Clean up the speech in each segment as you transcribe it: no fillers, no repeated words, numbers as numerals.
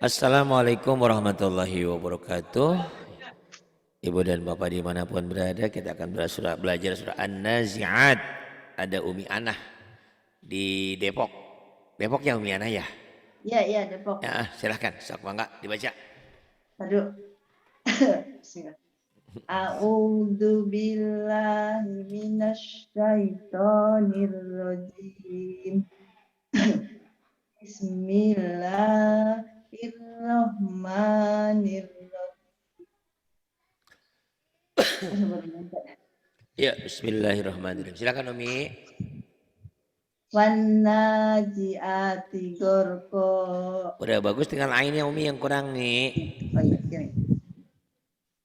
Assalamualaikum warahmatullahi wabarakatuh. Ibu dan bapak dimanapun berada, kita akan belajar surah An-Nazi'at. Ada Umi Anah di Depok. Depok ya Umi Anah ya? Iya, iya Depok. Ya, silahkan, sok mangga dibaca. Aduh. A'udzu billahi minasy syaithanir rajim. Bismillahirrahmanirrahim. Ya, bismillahirrahmanirrahim. Silakan Umi. Wan najiati gorko. Udah bagus, tinggal ainnya Umi yang kurang nih. Oh iya, sini.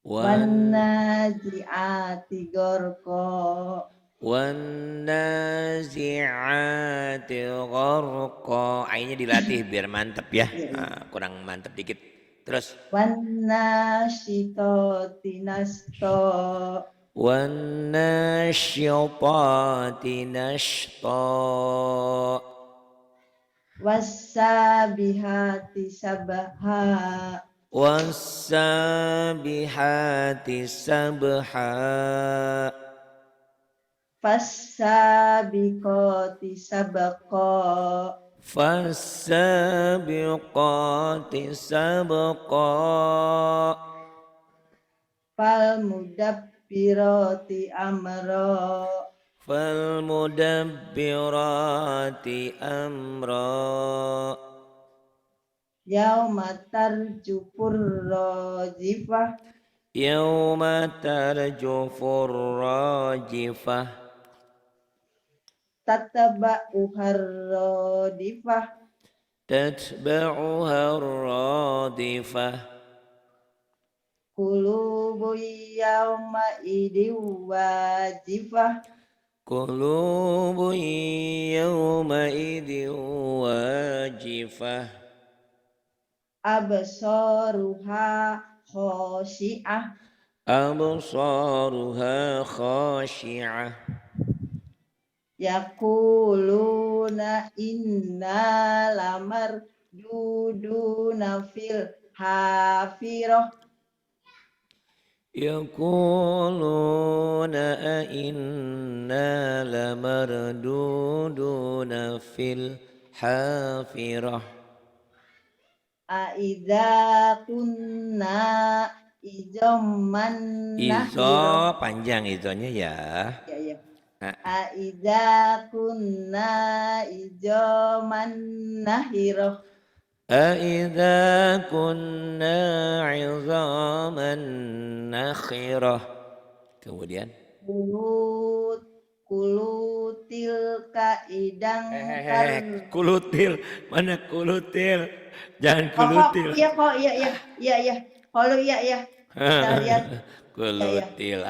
Wan najiati gorko. Wan nazi'ati gharqa. Ainnya dilatih biar mantep ya. Nah, kurang mantep dikit. Terus Wan nasyitoti nasto. wan nasyitati nashta. Wassabihati sabaha. Wassabihati sabha. Fassabiqoti sabqa. Fassabiqati sabqa. Falmudabbirati amra. Falmudabbirati amra. Yauma tarjufur rajifah. Yawma tarjufur rajifah. Tatba'uhar radifah. Tatba'uha radifah. Qulubu yauma idin wajifah. Qulubu yawma idin wajifah. Absaruha khoshi'ah. Absaruha khashi'ah. Yaquluna inna lamarduduna fil hafirah. Yaquluna inna lamarduduna fil hafirah. Aidza kunna izaman Izo nahirah. panjang izonya ya. Ya, ya. Nah, Aidza kunna izaman nahirah. Aidza kunna 'idhaman nakhirah. Kemudian Kulut kulutilka idang kar. kulutil. Mana kulutil? Jangan Oh, kok kulutil. iya, kok iya, iya, iya, iya. Kalau iya, iya. Kita lihat. Iya, iya. Kulutil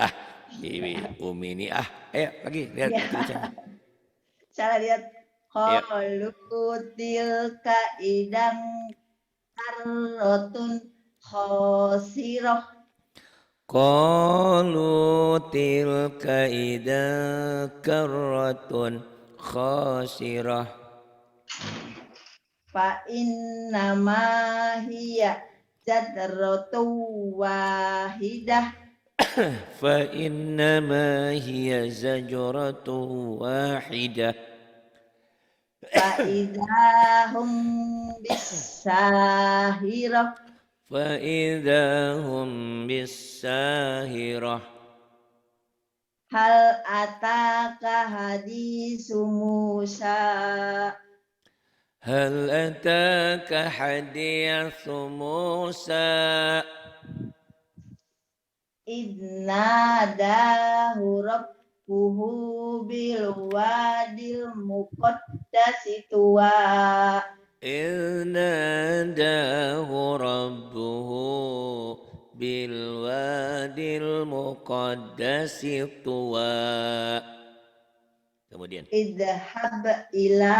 Umi ini ayo lagi lihat Iya. bacanya. Salah lihat. Ayo. Kulutilka idang karrotun khosirah. Qalu tilka idza karratun khasirah. Fa innama hiya jadratu wahidah. Fa innama hiya zajratu wahidah. Fa idahum bisahirah. Fa idahum bisahirah. Hal ataka hadisu Musa. Hal ataka hadithu Musa. Idnadahu rabbuhu bilwadil muqaddasi tuwa. Idnadahu rabbuhu bilwadil muqaddasi tuwa. Kemudian Idhab ila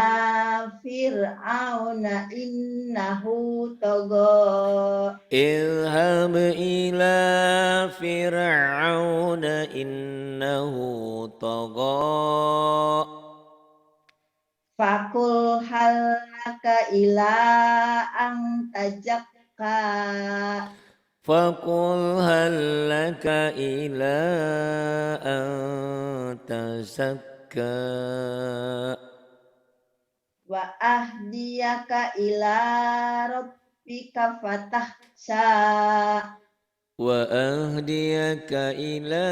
fir'auna innahu tagha. Idhab ila fir'auna innahu tagha. Fakul hal laka laka ila ang tajakka. فقل هل لك إلى أن تزكى Wa ahdiyaka ila rabbika fatahsya. وأهديك إلى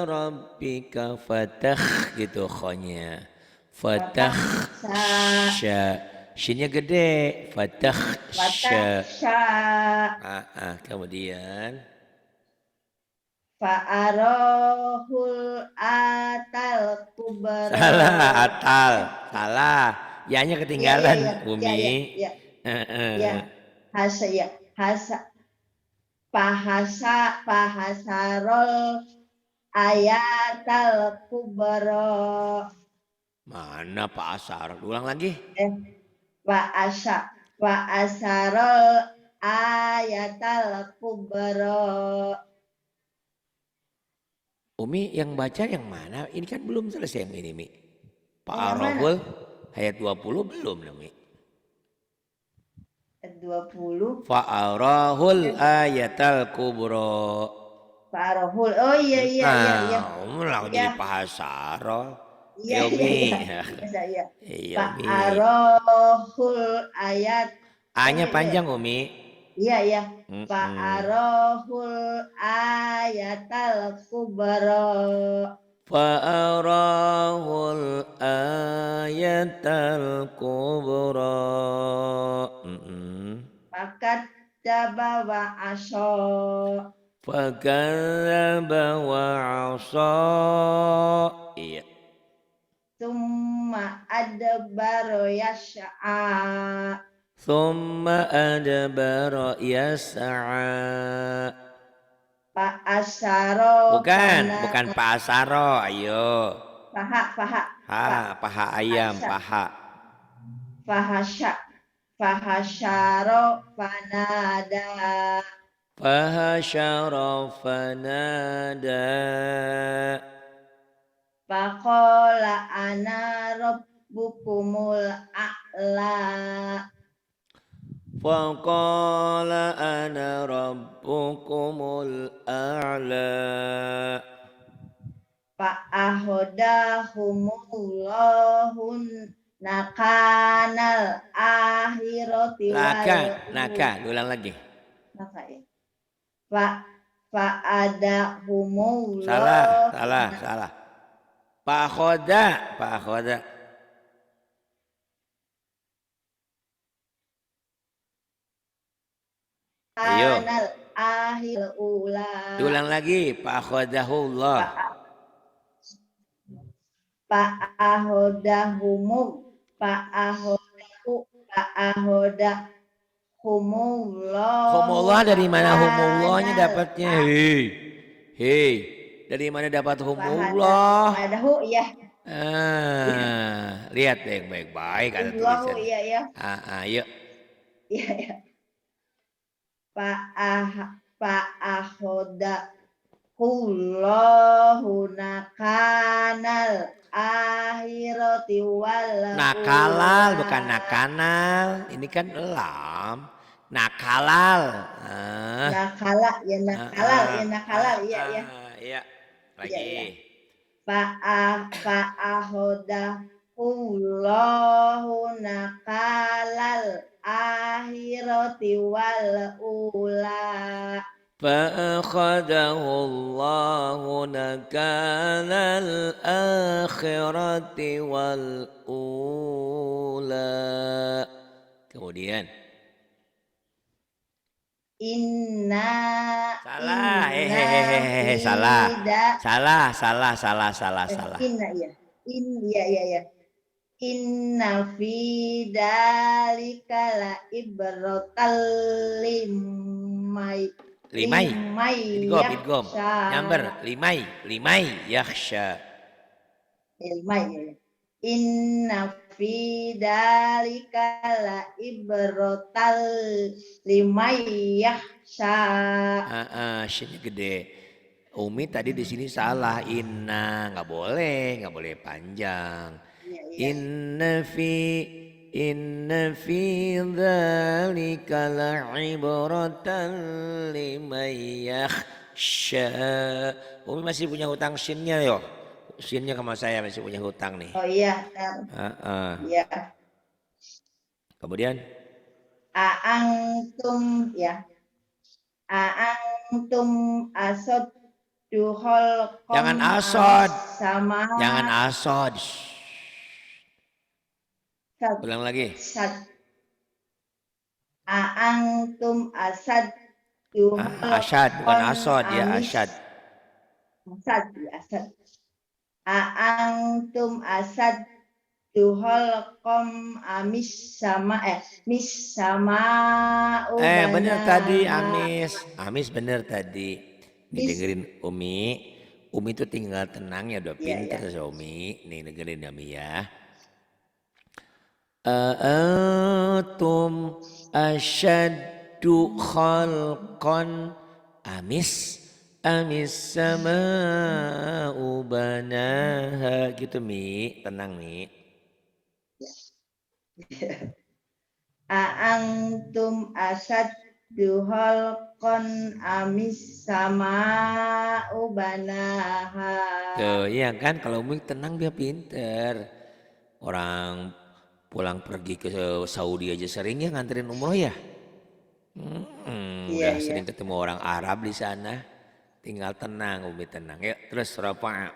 ربك gitu khonya Fatahsya. shinnya gede Fatahsya. kemudian Fa'arahul atal salah kubra. yanya Ya, ketinggalan ya, ya, ya, Umi. ya, ya. Hasa, ya, hasa. Pahasarol ayatal kubra. Mana Pak Asar, ulang lagi. Pahasarol ayatal kubra. Umi yang baca yang mana? Ini kan belum selesai yang ini, Mi. Pak Yang mana? Arahul ayat 20 belum, Mi. 20. Fa'arahul ayatal kubro. Farahul. Oh iya, iya, iya, iya. Ulang Ya, jadi Pahasaro. iya, Ayo, iya, Mi. iya. Bisa, iya. Iya, Mi. Fa'arahul ayat. A-nya panjang, Umi. Iya, iya. Mm-mm. Fa'arahul ayatal kubra. Fa'arahul ayatal kubra. Fakat daba wa aso. Fakadzdzaba wa 'asha. Iya. Summa adbaro yas'a. Tsumma adbara yas'a. Pak Asaro Bukan Pak Asaro, ayo. Paha Paha ayam, paha. Fahasyaro fanada. Fahasyara fanada. Faqala ana rabbukumul a'la. Faqala ana rabbukumul a'la. Fa'ahodahumullahun nakanal akhirati Naka, ulang lagi. Naka ya. Fa'adahumullah. Salah. Pak Khoda. Ayo. Kanal akhir ula. Ulang lagi, Pak Khodahullah. Humullah dari mana humullahnya dapatnya? Hei. Dari mana dapat humullah? Padahu ya. Lihat deh yang baik-baik ada Allahu tulisan. iya ya. Yuk. Iya ya. Fa'ahoda kullahu nakanal akhirati wal Nakalal bukan nakanal. Ini kan lam. Nakalal. Nakalal ya iya ya. Iya. Lagi. Fa'ahoda kullahu nakalal akhirati wal ula. فأخذه الله نكال الآخرة والأولى. Kemudian salah. Inna ya. Ya. Inna fi dalika la ibratal limai. Idgham. Nyamber. Limai yakhsha. Inna fi dalika la ibratal limai yakhsha. Sini gede. Umi tadi di sini salah. Inna nggak boleh panjang. Inna fi inna fi dzalika la'ibratan liman yakhsha. Umi masih punya hutang shinnya yo. Shinnya sama saya masih punya hutang nih. Oh iya, ntar. Iya. Kemudian A'antum ya. A'antum asad duhol jangan kom asod. sama Jangan asod. sad, Ulang lagi. sad. A'antum asad duhol Asyad bukan kon asod ya amis asyad. asad ya asad. A'antum asad duhol kom amis sama mis sama Bener tadi ubanaha Amis. Amis bener tadi. Nih mis. dengerin Umi. Umi tuh tinggal tenang ya udah Iya pinter ya. ya Umi. Nih dengerin ya Umi ya. Antum asyaddu khalqan amis sama banaha gitu Mi. Tenang Mi. A'antum asad duhol kon amis sama ubanaha. Tuh, iya kan kalau Umi tenang dia pinter. Orang pulang pergi ke Saudi aja sering ya nganterin umroh ya. Iya Udah iya. sering ketemu orang Arab di sana. Tinggal tenang, Umi tenang. Ya, terus rafa.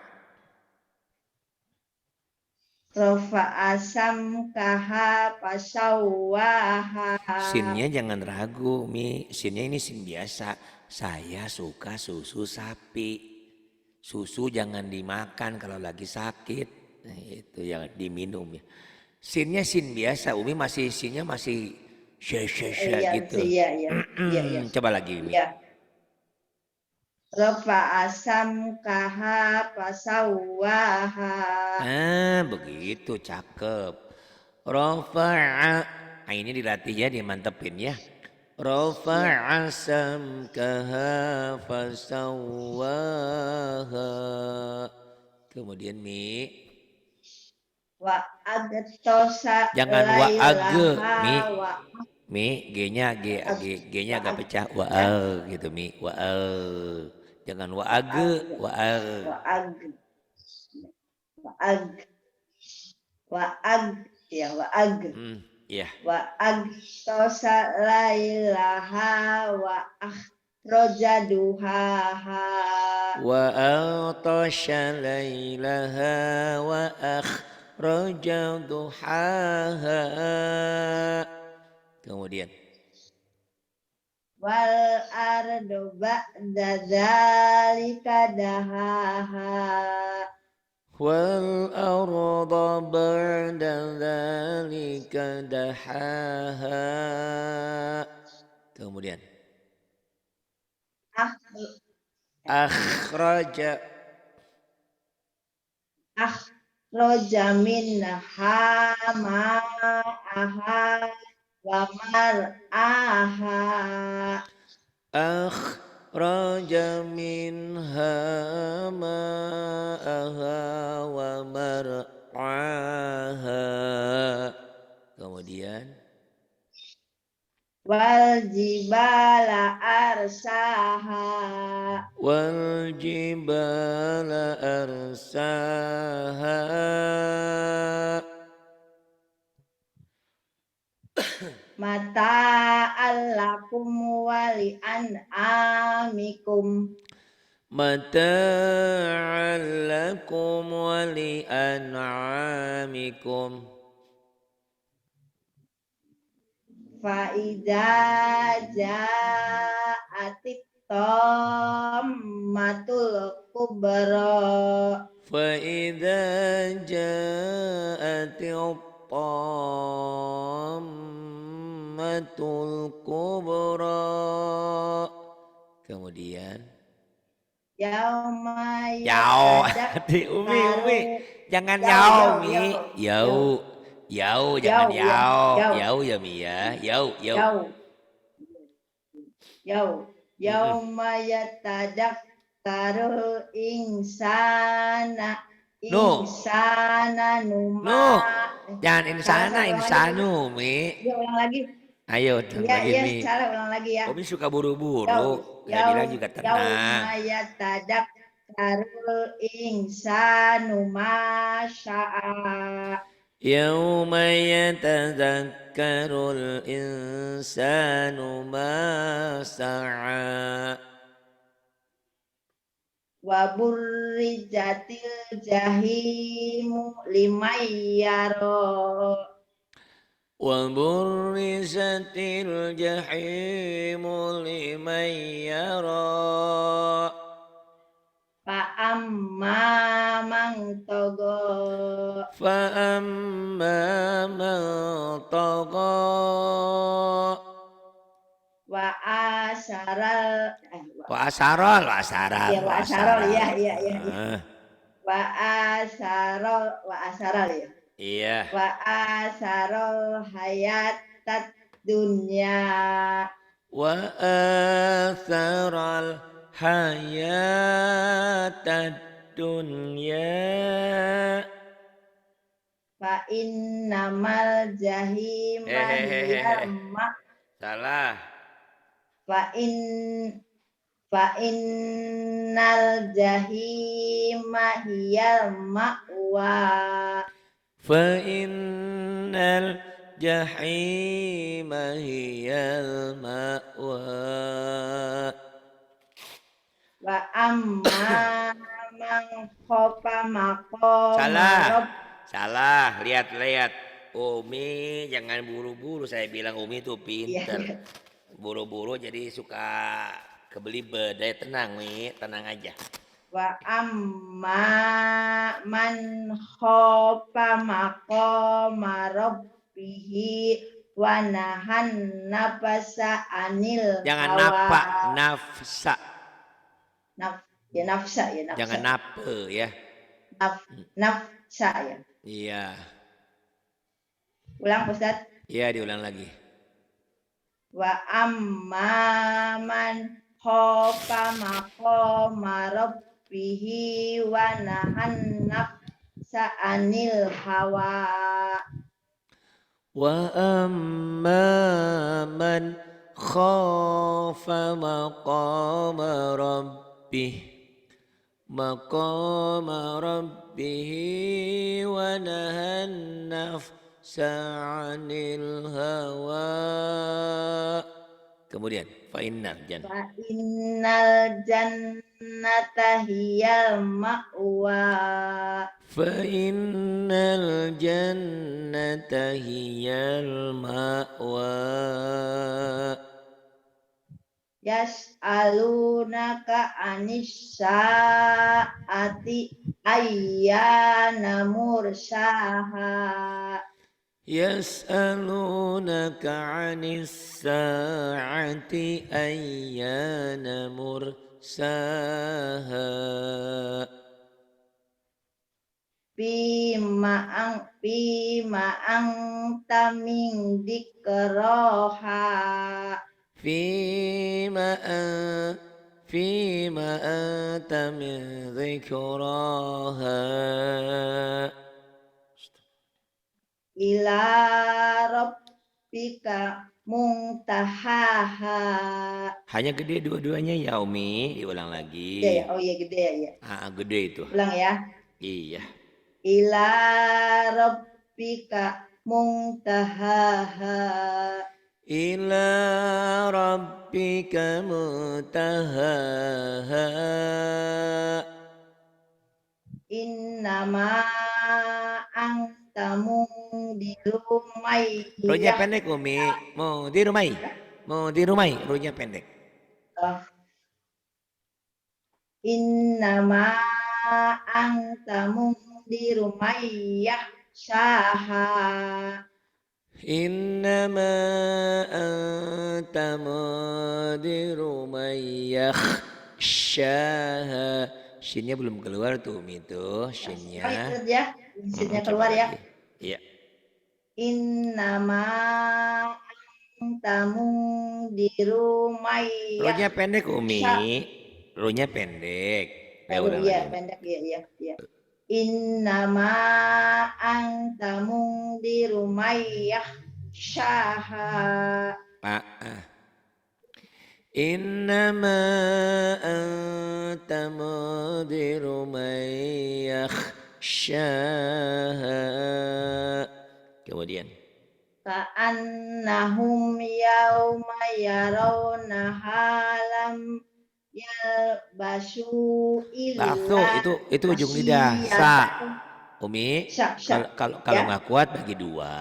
Rofa asam kaha pasawaha. Sinnya jangan ragu, Umi. Sinnya ini sin biasa. Saya suka susu sapi. Susu jangan dimakan kalau lagi sakit. Nah, itu yang diminum ya. Sinnya sin biasa, Umi masih sinnya masih sya Iya gitu. iya iya. Iya iya. Coba lagi, Umi. Iya. Rofa asam kaha pasawaha. Begitu cakep. Rafa'a. Nah, ini dilatih ya, dimantepin ya. Iya. Rafa'a samkaha fasawaha. Kemudian Mi. Wa agtosa Jangan wa'age Mi. lailaha wa Mi, G-nya G-nya agak pecah. ya Gitu Mi. Jangan wa ag wa'age, wa ag wa ag wa ag ya wa ag Iya. wa ag tosa lailaha wa akhroja duhaha. Wa atasha lailaha wa akhraja duhaha. Kemudian Wal ardu ba'da dzalika dahaha. wal arda ba'da dzalika dahaha. Kemudian Ah, akhraja akhroja minha ma'aha wa mar'aha. akhraja minha ma'aha wa mar'aha. Kemudian Wal jibala arsaha. wal jibala arsaha. Mata allakum wali an'amikum. Mata'an lakum wa li'an'amikum. Fa'idha ja'atit tammatul kubra. فإذا جاءت الطامة الكبرى. Kemudian Yauma yau yatadak Umi jangan yau yau yau Mi yau yau jangan yau ya yau yau yau ya Mi ya yau yau yau Mm-mm. yauma yatadak tarul insana No. insana numa. No. Jangan Salah, insana, salah, ulang lagi. insanu, Mi. Ya, ulang lagi. Ayo, ulang Iya, lagi, iya, Mi. salah, ulang lagi ya. Umi suka buru-buru. Yau, Saya bilang yau, juga yauma tenang. yatadakkarul insanu ma syaa. يوم يتذكر الإنسان ما سعى Wa burrijatil jahimu liman yaro. وبرزت الجحيم لمن يرى Fa amma man togo. فأما من طغى Wa asaral. وأسرى وأسرى Ya, wa asarol, وأسرى ya, ya, ya, ya. Wa asaral ya. Iya. Wa asarol hayatat dunya. وآثر الحياة الدنيا Fa innamal jahima Hehehehe. hiyal ma. Salah. Fa in fa innal jahima hiyal ma'wa. فإن الجحيم هي المأوى Wa amma man khofa maqama Salah. rabb. Salah. Lihat-lihat. Umi jangan buru-buru. Saya bilang Umi itu Ya, pinter. ya. Buru-buru jadi suka kebelibet. Tenang Mi, tenang aja. Wa amma man khofa maqama rabbihi wa nahan nafsa anil Jangan hawa. napa, nafsa. Ya nafsa ya, nafsa. Jangan nape ya. Nafsa ya. Iya. Ulang Ustaz. Iya diulang lagi. Wa amma man khofa maqama rabbihi wa nahan nafsa anil hawa. وأما من خاف مقام ربه ونهى النفس عن الهوى kemudian fa'innal jannata hiyal ma'wa. فإن الجنة هي المأوى Yas'alunaka anis sa'ati ayyana mursaha. يسألونك عن الساعة أيان مرساها Bima min dikroha. فيما أنت من ذكراها Ila rabbika muntahaha. Hanya gede dua-duanya ya Umi, diulang lagi. Gede ya? Oh iya gede ya. Gede itu. Ulang ya. Iya. Ila rabbika muntahaha. Ila rabbika muntahaha. Innama anta mundiru may. Ruhnya pendek Umi. Mau di rumah. Ruhnya pendek. Innama anta mundiru may yakhshaha. Innama anta mundiru may yakhshaha. Shinnya belum keluar tuh Umi tuh. Shinnya. Ya, shinnya keluar ya. Iya. Innama anta mundiru may. Ruhnya pendek Umi. Ruhnya pendek. Iya pendek ya. innama anta mundiru syaha. Innama anta mundiru man yakhshaha. Kemudian Ka'annahum yauma yarawnaha lam yalbasu bakso illa itu ujung lidah sa. Umi syak kalau ya. nggak kuat bagi dua.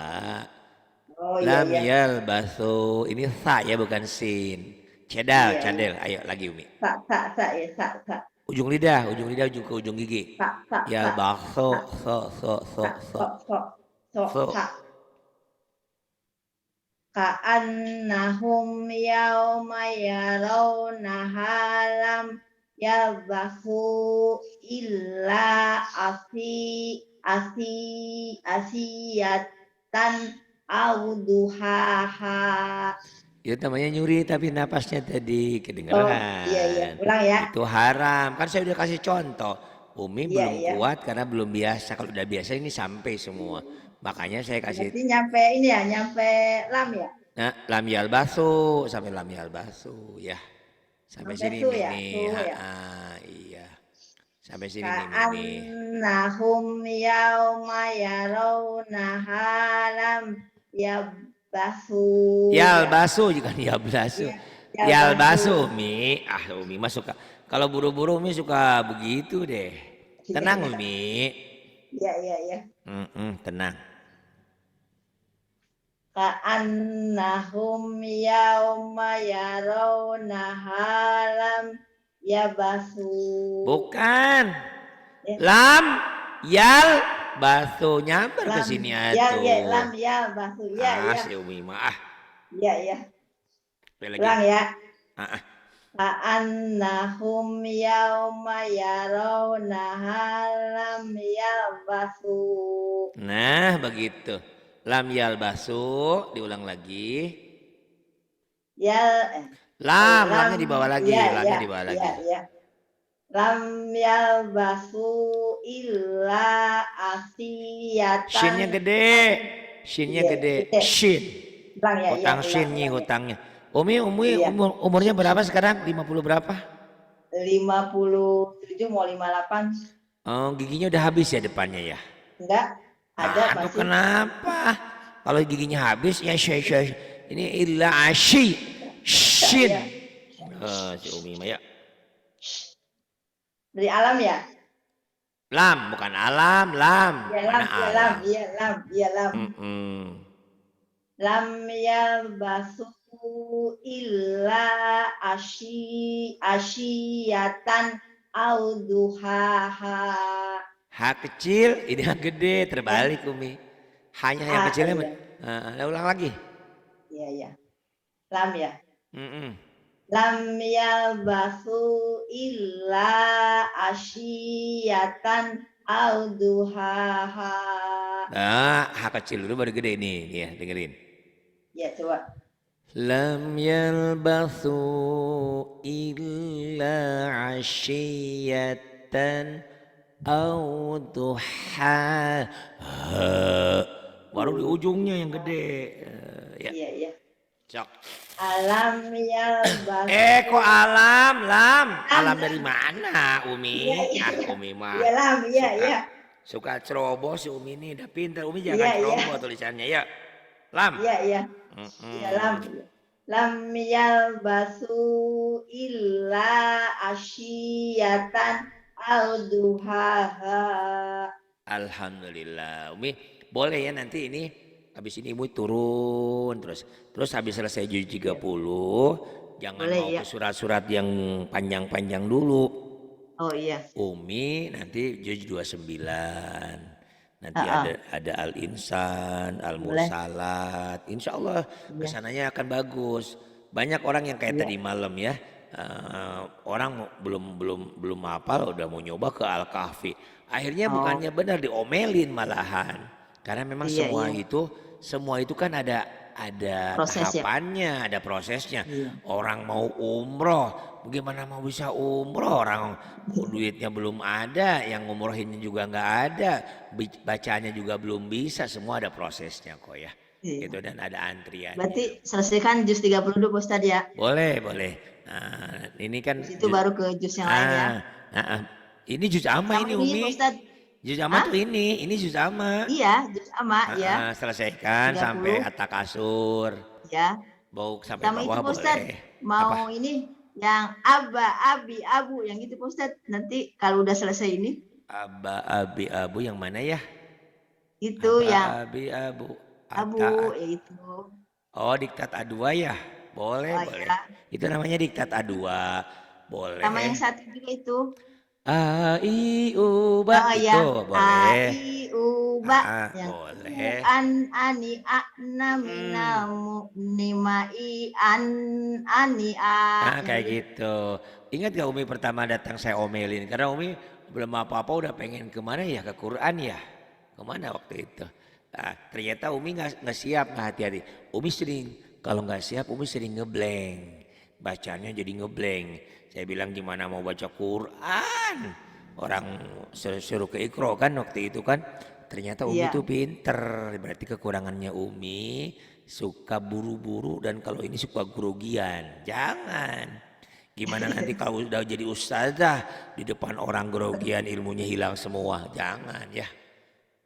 Oh iya Lam ya. yalbasu ini sa ya bukan sin. Cadel, Iya, cadel. iya. Ayo lagi Umi. Sa ya, sa. Ujung lidah ujung ke ujung gigi. Sa. Yalbasu so. Sa. Ka'annahum yauma yarawnaha lam yalbasu illa asiyatan aw duhaha. Itu namanya nyuri tapi napasnya tadi Oh, iya. kedengeran. Ulang ya. Itu haram. Kan saya udah kasih contoh. Umi Iya, belum iya. kuat karena belum biasa. Kalau udah biasa ini sampai semua. Makanya saya kasih Berarti nyampe ini ya, nyampe lam ya. lam yalbasu sampai lam yalbasu ya. Sampai Sampai sini su ya, Mimi. su ya. Iya. Sampai sini nih Mimi. Ka'annahum yauma yarawnaha lam yalbasu. Yalbasu juga yalbasu. Iya, Yalbasu Umi. Umi mah suka. Kalau buru-buru Umi suka begitu deh. Tenang Umi. Iya. Tenang. Ka'annahum yauma yarawnaha lam yabasu. Bukan. Lam yal basu nyamper ke sini atuh. Ya, lam yal basu. Ya. Si Umi mah. Ya. Lagi. Ulang ya. Ka'annahum yauma yarawnaha lam yalbasu. Nah, begitu. Lam yalbasu, diulang lagi. Lamnya di bawah lagi, lamnya di bawah lagi. Ya. Lam yalbasu illa asiyatan. Shinnya gede. Shin. Hutang shin nih hutangnya. Umi umurnya berapa sekarang? 50 berapa? 57 mau 58. Oh, giginya udah habis ya depannya ya? Enggak, ada masih. Aduh kenapa? Kalau giginya habis ya ini illa shin. Si Umi mah ya. Dari alam ya? Lam, bukan alam, lam. Iya lam. Lam yalbasu illa asyiyatan au duhaha. H kecil, ini yang gede, terbalik Umi. Hanya yang kecilnya. Ulang lagi. Iya. Lam ya. Lam yalbasu illa asyiyatan au duhaha. Nah, H kecil dulu baru gede nih ya, dengerin. Ya, coba. Lam yalbasu illa asyiyatan au duha. Baru di ujungnya yang gede. Iya. Cok. Alam yalbasu. Kok alam? Alam dari mana, Umi? Umi mah. Iya, lam, iya. Suka ceroboh si Umi ini, udah pintar. Umi jangan ceroboh tulisannya ya. Lam. Iya. Lam yalbasu illa asyiyatan au duhaha. Alhamdulillah. Umi, boleh ya nanti ini habis ini Umi turun terus habis selesai juz 30 jangan boleh, mau ke surat-surat yang panjang-panjang dulu. Oh iya. Umi nanti juz 29. Nanti ada Al-Insan, Al-Mursalat. Insya Allah kesananya akan bagus. Banyak orang yang kayak tadi malam ya. Orang belum hafal udah mau nyoba ke Al-Kahfi. Akhirnya bukannya benar diomelin malahan. Karena memang semua itu kan ada tahapannya, ada prosesnya. Orang mau umroh Bagaimana mau bisa umroh orang duitnya belum ada, yang ngumrohinnya juga nggak ada, bacanya juga belum bisa, semua ada prosesnya kok ya. Iya. Itu dan ada antriannya. Berarti selesaikan juz 32 Pak Ustadz ya. Boleh, boleh. Nah, ini kan Habis itu baru ke juz yang lain ya. ah, ah. Ini juz amma Sama ini ini Umi. Pak Ustadz. Juz amma Hah? tuh ini juz amma. Iya, juz amma ya. Selesaikan sampai 30 atta kasur. ya. Bau sampai Sama itu bawah Pak Ustadz. boleh. Apa? Mau ini yang aba, abi, abu yang itu Pak Ustadz. Nanti kalau udah selesai ini Aba abi abu yang mana ya? itu Aba yang abi abu. abu Ata. yaitu Oh, diktat A2 ya? Boleh, oh boleh. ya. Itu namanya diktat A2. Sama yang Boleh. satu juga itu. A I U ba Oh ya, itu a boleh. i u ba yang u Boleh. ani a na mina mu ni ma i an ani a yang Kayak itu. gitu. Ingat gak Umi pertama datang saya omelin? Karena Umi belum apa-apa udah pengen kemana ya? Ke Quran ya? Kemana waktu itu? Nah, ternyata Umi nggak siap, nggak hati-hati. Umi sering, kalau nggak siap Umi sering ngeblank. Bacanya jadi ngeblank. Saya bilang gimana mau baca Quran? Orang suruh ke Iqra kan waktu itu kan. Ternyata Umi Iya. tuh pinter. Berarti kekurangannya Umi suka buru-buru dan kalau ini suka grogian. Jangan. Gimana nanti kalau udah jadi ustazah di depan orang grogian ilmunya hilang semua. Jangan ya.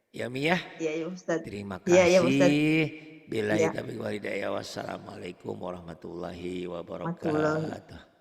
Ya Mi ya. Iya ya Ustaz. Terima Iya ya Ustaz. kasih. Billahi Iya. taufiq wal hidayah. Wassalamualaikum warahmatullahi Warahmatullahi wabarakatuh.